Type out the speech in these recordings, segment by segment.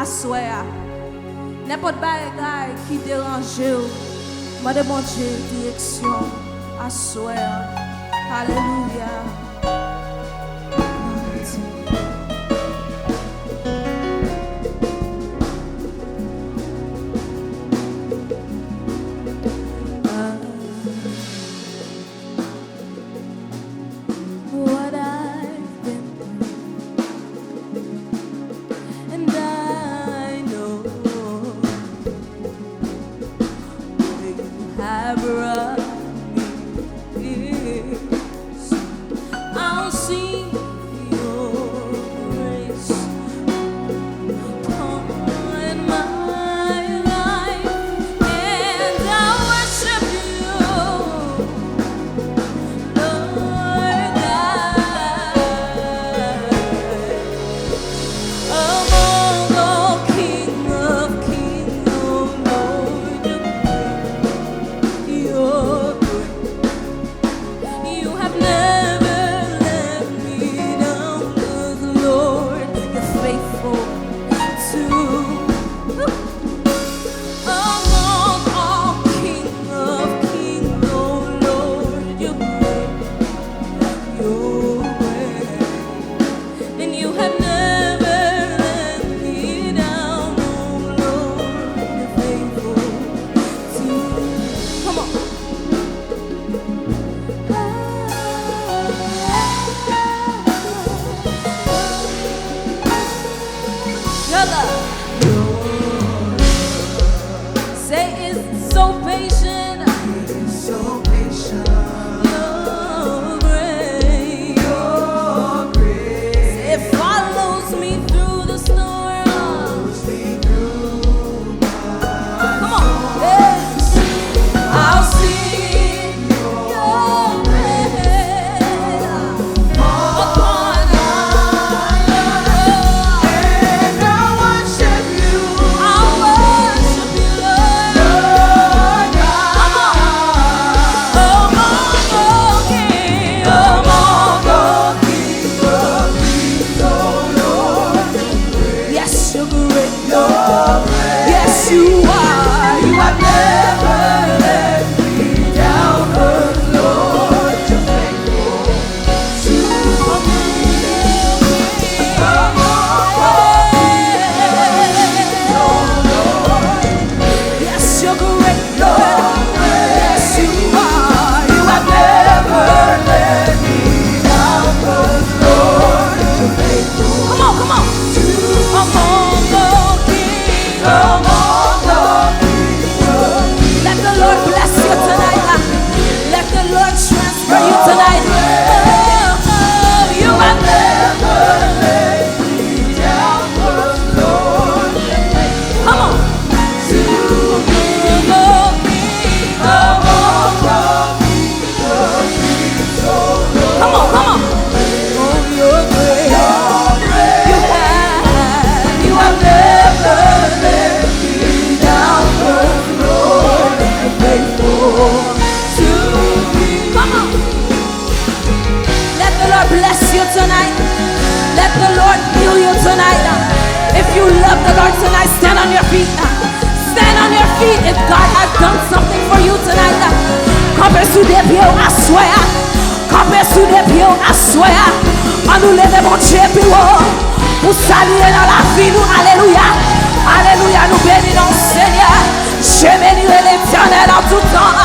assoya. N'importe bagay qui dérange ou, m'a demandé direction assoya. Alléluia. Alléluia, nous bénissons Seigneur. Je bénirai l'Éternel en tout temps.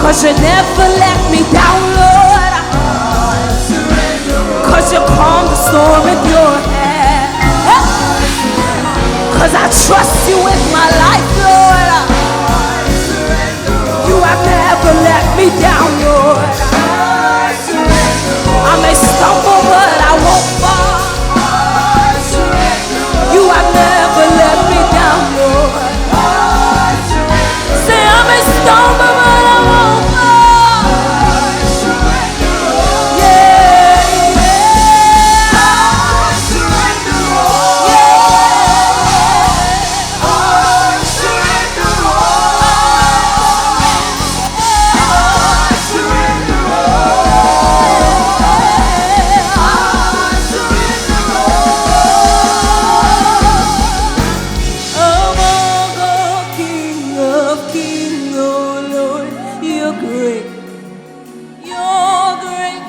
Cause you never let me down, Lord. Cause you calm the storm in your hand. Cause I trust you with my life, Lord. You have never let me down, Lord. I may stumble, but I won't fall. You have never let me down, Lord. Say I may stumble, but I won't fall. Yeah, yeah. I surrender all. Yeah. I surrender all. I surrender all. I surrender all. Oh, King of Kings, oh Lord, you're great. You're great.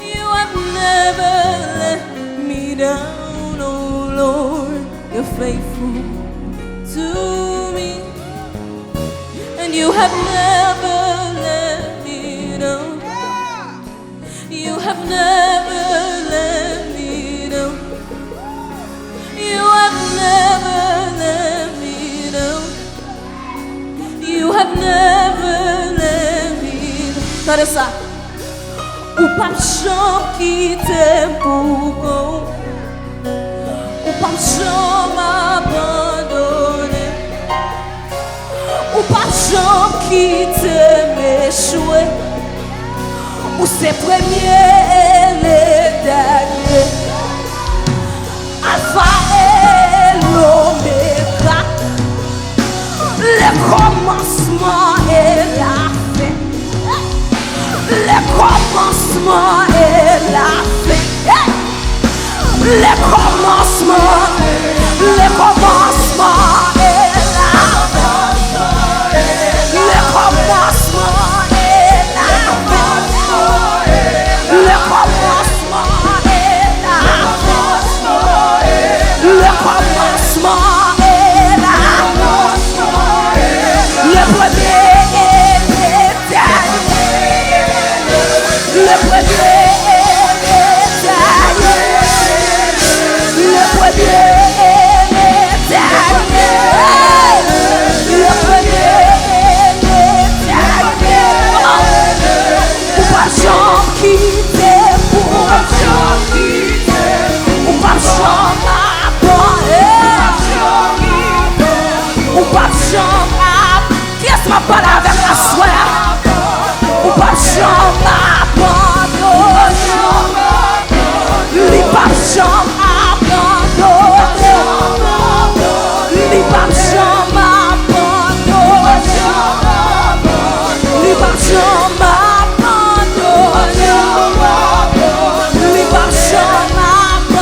You have never let me down, oh Lord. You're faithful to me, and you have never let me down. You have never let me down. You have never let me down. You have never let me down. Kade sa? Ou pa m'champ quitter pour go. Ou pa m'champ abandonner. Ou pa m'champ quitter m'échouer. Ou c'est premier et le dernier. Alpha et l'Oméga. Le commencement et la fin. Le commencement et la fin. Le commencement et la fin. Le commencement et la fin. Le commencement et la fin. Le commencement et la fin. Le premier et le dernier. Le premier et le dernier. Le premier et le dernier. Le premier et le dernier. Ou pas j'en quitter pour ou pas j'en abandonner. Ou pas j'en abandonner. Qui est-ce qui m'a parlé avec la soeur? Ou pas j'en abandonner. Li pas j'en abandonner. Li pas j'en abandonner. Li pas j'en abandonner. Li pas j'en abandonner.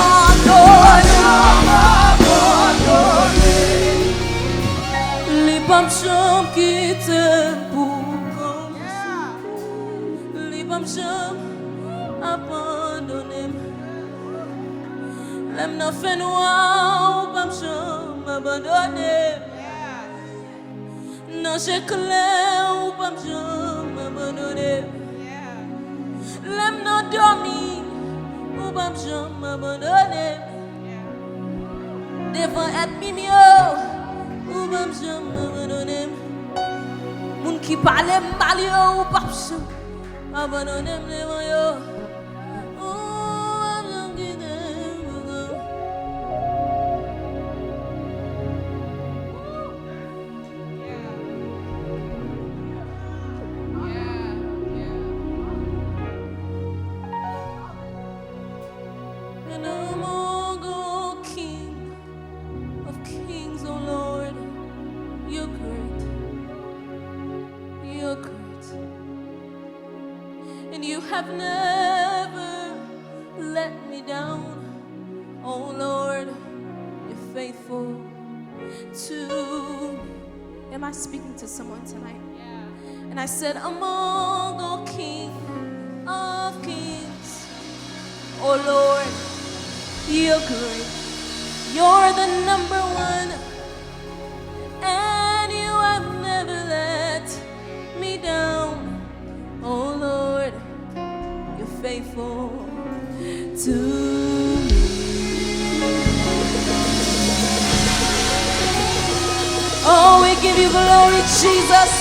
Li pas j'en quitter pour comme li pas j'en abandonner. L'aime n'a fait noir ou pas j'en abandonner. Non j'ai clair ou pas j'en abandonner. L'aime n'a dormi ou pas j'en abandonner. Devant être mimio ou pas j'en abandonner. Moun qui parle mal yo ou pas j'en abandonner devant yo. Have never let me down, oh Lord, you're faithful to. Am I speaking to someone tonight? Yeah. And I said, among all King of Kings, oh Lord, you're great, you're the number one, and you have never let me down, oh Lord. Faithful to me. Oh, we give you glory, Jesus.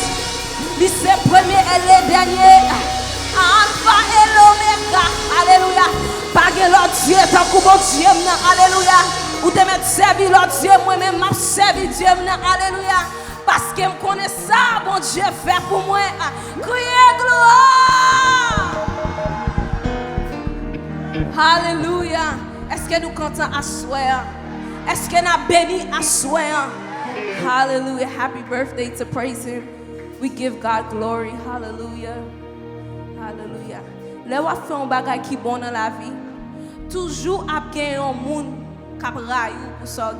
Lycée premier et le dernier. Alpha et l'Oméga. Alléluia. Pas que l'autre Dieu, tant que mon Dieu. Alléluia. Ou te mettre servi l'autre Dieu, moi-même m'a servi Dieu. Alléluia. Parce que je connais ça, bon Dieu fait pour moi. Criez gloire. Alléluia. Est-ce que nous comptons à soir? Est-ce que nous avons béni à soir? Hallelujah. Happy birthday to Prayzhim. We give God glory. Hallelujah. Hallelujah. Là, on fait un bagage qui est bon dans la vie. Toujours après un monde qui a raillé pour ça.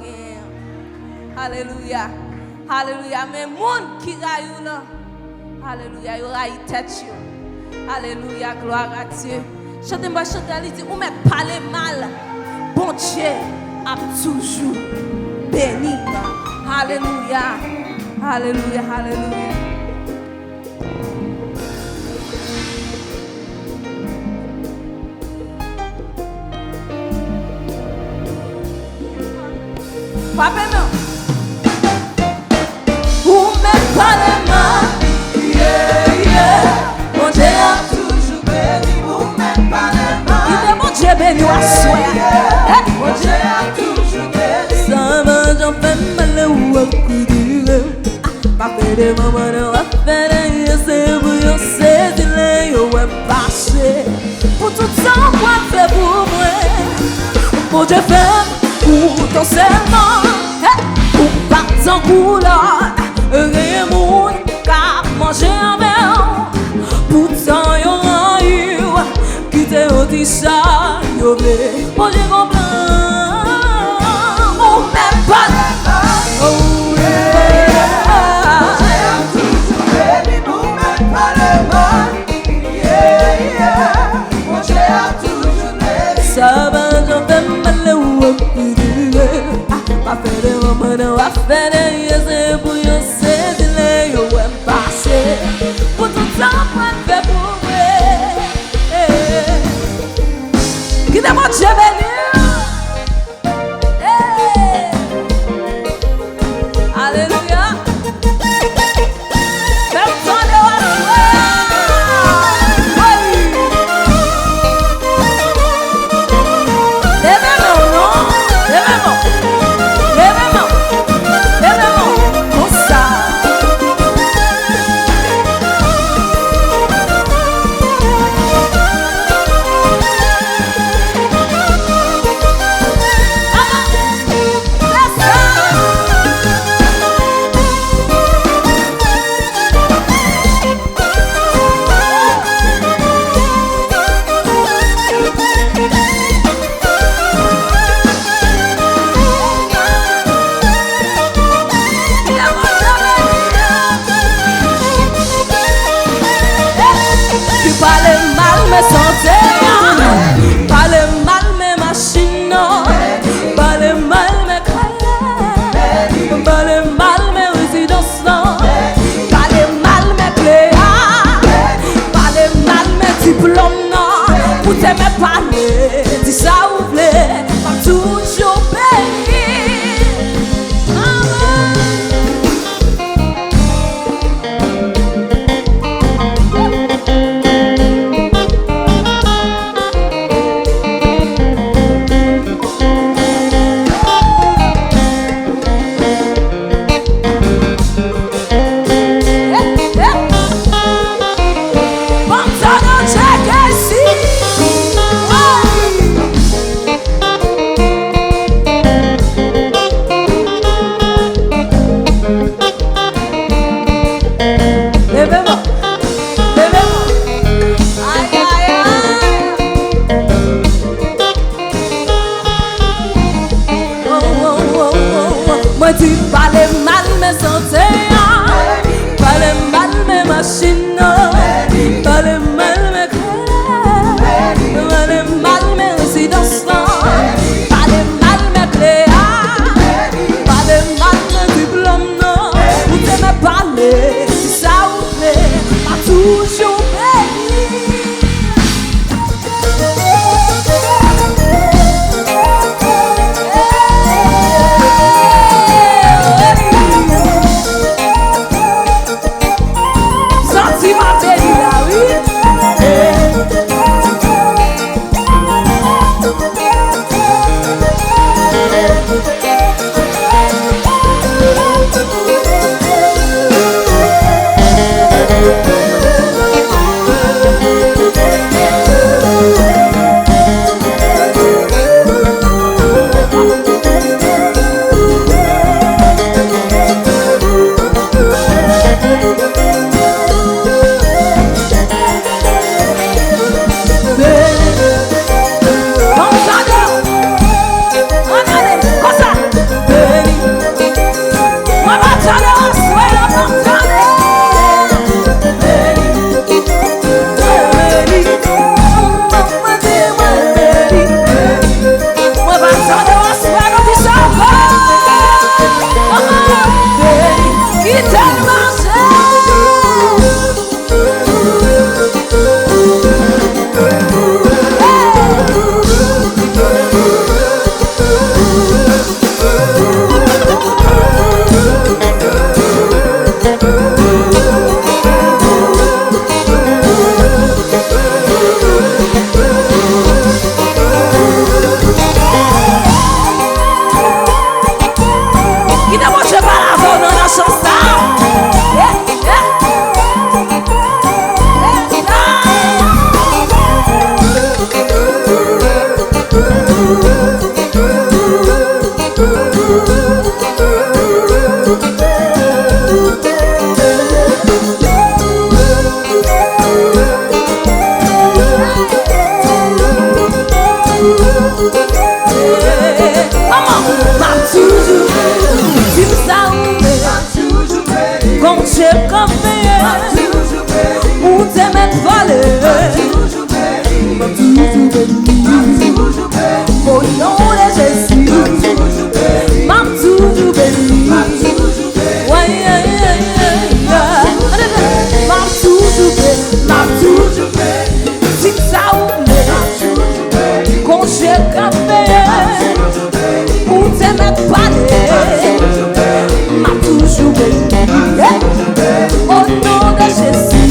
Hallelujah. Hallelujah. Mais monde qui raillé là. Hallelujah. Il raille tête. Hallelujah. Gloire à Dieu. Chantez-moi, chantez, dit, ou me parler mal. Bon Dieu a toujours béni. Hallelujah. Hallelujah. Hallelujah. Papa non. Ou me parle mal. Yeah, yeah. Mon Dieu a toujours béni. Ou me parle mal. Il est mon Dieu béni à soi. Mon Dieu a toujours béni. Ça va, j'en fais mal ou à coup d'urée. Pas fait de maman, on va faire un c'est vous, on sait de l'air, on va passer. Pour tout ça, on va faire pour moi. Mon Dieu fait pour ton serment. Pour pas en couleur, rien monde qu'à manger en verre. Pourtant, y'en a eu qui te dit ça, y'en veut. Mon Dieu comprend, on m'aime pas. Oh yeah, j'ai toujours béni, on m'aime pas le mal. Yeah, yeah, mon Dieu a toujours béni. Ça va, j'en fais mal ou un coup de pas faire de maman, on va faire des yeux pour y c'est de l'air, on va passer. Pour tout ça, on va faire pour moi. Qui est mon Dieu béni? Alléluia. Même temps de Maman, m'a toujours béni. M'a toujours béni. Quand j'ai campé, m'a toujours béni. Où t'es m'être volé, m'a toujours béni. M'a toujours béni. M'a toujours béni. Au nom de Jésus, m'a toujours béni. M'a toujours béni. M'a toujours béni. Ouais, m'a toujours béni. M'a toujours béni. Si ça ouvre, m'a toujours béni. Quand j'ai campé, où t'es m'être volé, m'a toujours béni. Au nom de Jésus,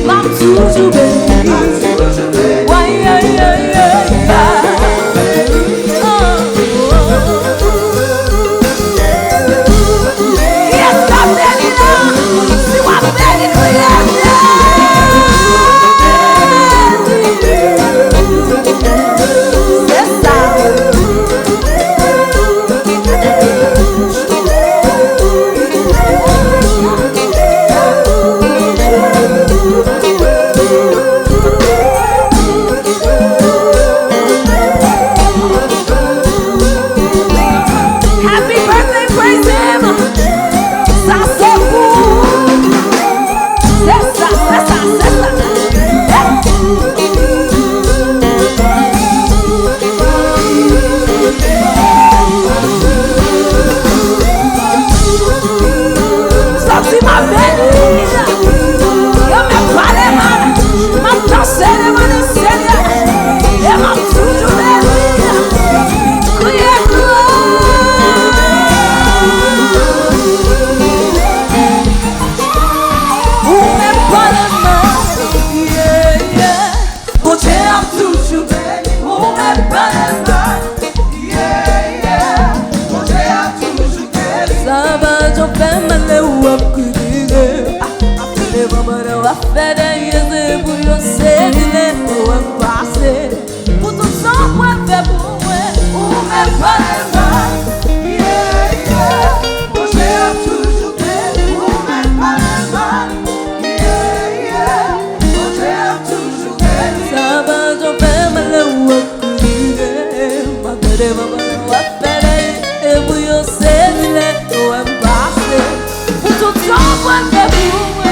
m'a toujours béni. Ouais, yes, I'm ready now. See what I'm ready to hear. Yes, happy birthday, Prayzhim. Ça c'est pour. C'est ça. Sorti ma belle. Yo me parle mal. M'a dansé devant le Seigneur. Et m'a toujours béni. Criez ou même pas les mains. Bon Dieu a toujours béni. Ou même pas les mains. Bon Dieu a toujours béni. Ça va, j'en fais mal ou à courir. Les mamans ont fait des yeux pour yo séduire ou à passer. Pour tout ça, moi, fait pour moi. Ou même pas les mains. Bon Dieu a toujours béni. Ou même pas les mains. Bon Dieu a toujours béni. Ça va, j'en fais mal ou à courir. Les mamans ont fait des yeux pour yo séduire ou à passer. Pour tout ça, moi, fait pour moi.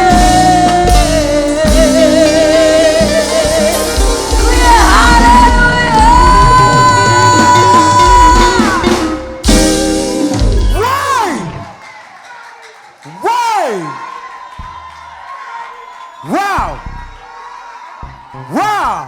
Wow! Wow!